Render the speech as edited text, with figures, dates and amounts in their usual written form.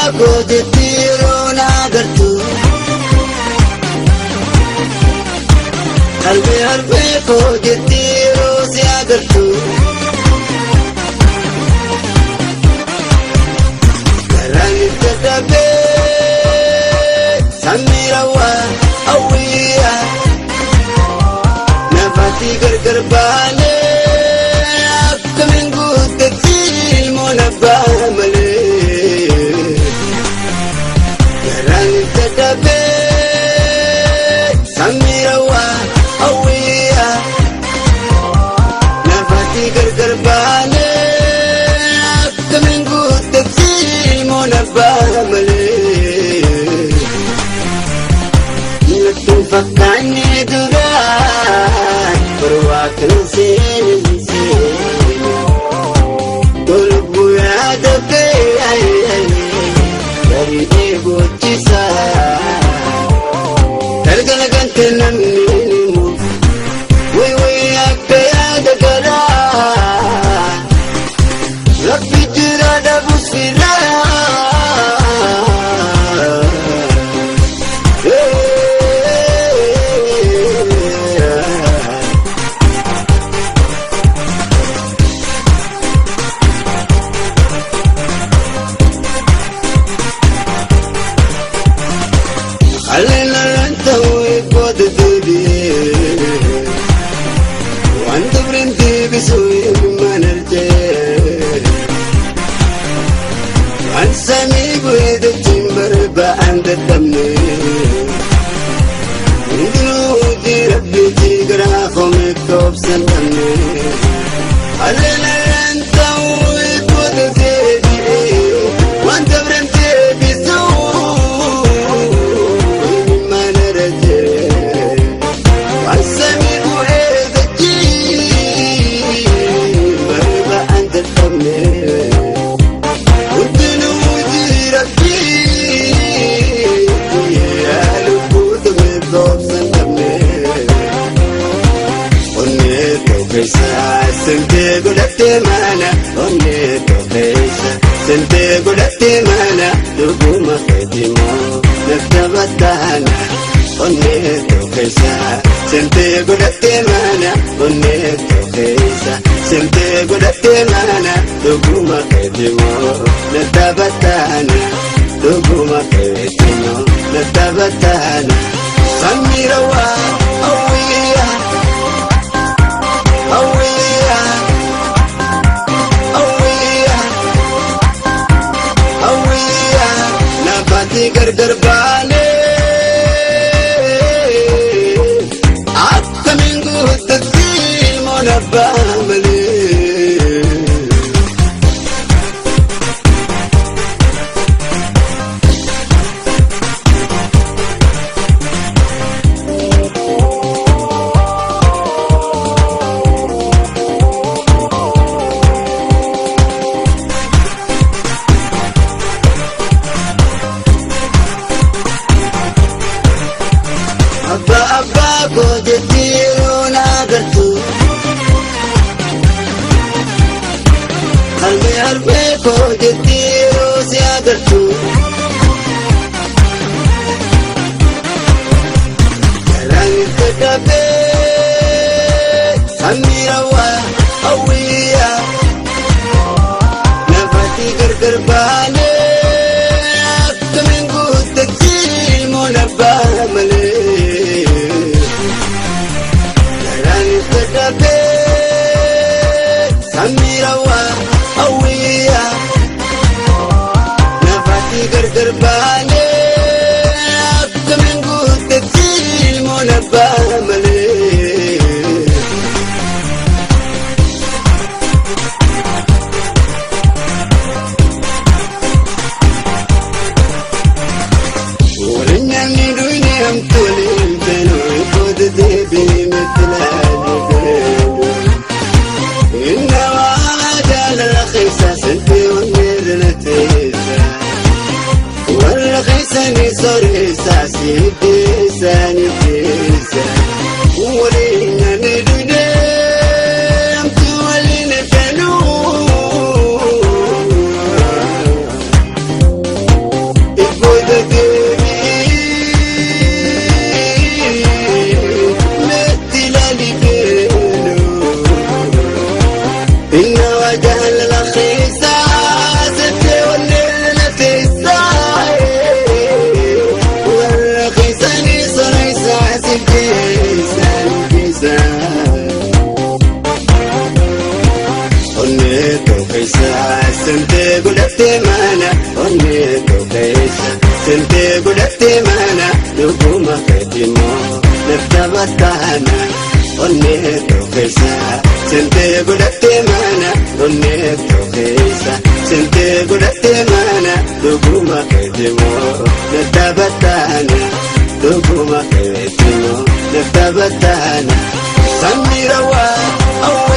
abbaa jetti yeroo agartuu koo jetti yeroo si agartuu garaan itti dadhabee sammiira waan hawwiyaa nafaatti gargar baanee akkamiin guutetti ilmoon abbaa malee garaan itti dadhabee sammiira waan hawwiyaa nafaatti gargar baanee akkamiin guutetti ilmoon abbaa malee nattiin fakkaanne duraan barwaa kan seene tolbuu yaada ta'e bareedee boochisaa galgala gantee namni nimu way akka yaada garaa rabbi jira dhabus firaa Alena tawe bod debi wanda brindi bisoy manarte ansami bud timber ba and tamne indru di rabbi tigra khome top santamne alena tawe bod debi wanda brindi bisoy Sente godate mana, onne tofeisa. Sente godate mana, duguma fedimo, naftabatana. Onne tofeisa. Sente godate mana, onne tofeisa. Sente godate mana, duguma fedimo, naftabatana. Duguma fedimo, naftabatana. Samira wa awiya. Gargar baanee akkamiin guutetti ilmoon abbaa malee abbaa koo jetti yeroo agartuu harbee koo jetti yeroo si agartuu garaan itti dadhabee sammiira waa hawwiyaa nafaatti gargar baanee akkamiin guutetti ilmoon abbaa malee Samira wa awiya nafati gargar baanee akkamiin guutetti ilmoon abbaa malee walinyaanni duyne hamtuuleen fenoo booda deebii mittilaani سنتي ونرنتيسا والرخيساني صريسا سيدي ساني تيسا ولينا ندنام تولينا فنو keessa sintee godhattee mana onnee koo keessa sintee godhattee mana dhuguma keetimoo nafta battaana onnee koo keessa sintee godhattee mana onnee koo keessa sintee godhattee mana dhuguma keetimoo nafta battaana dhuguma keetimoo nafta battaana sammirawaa awwa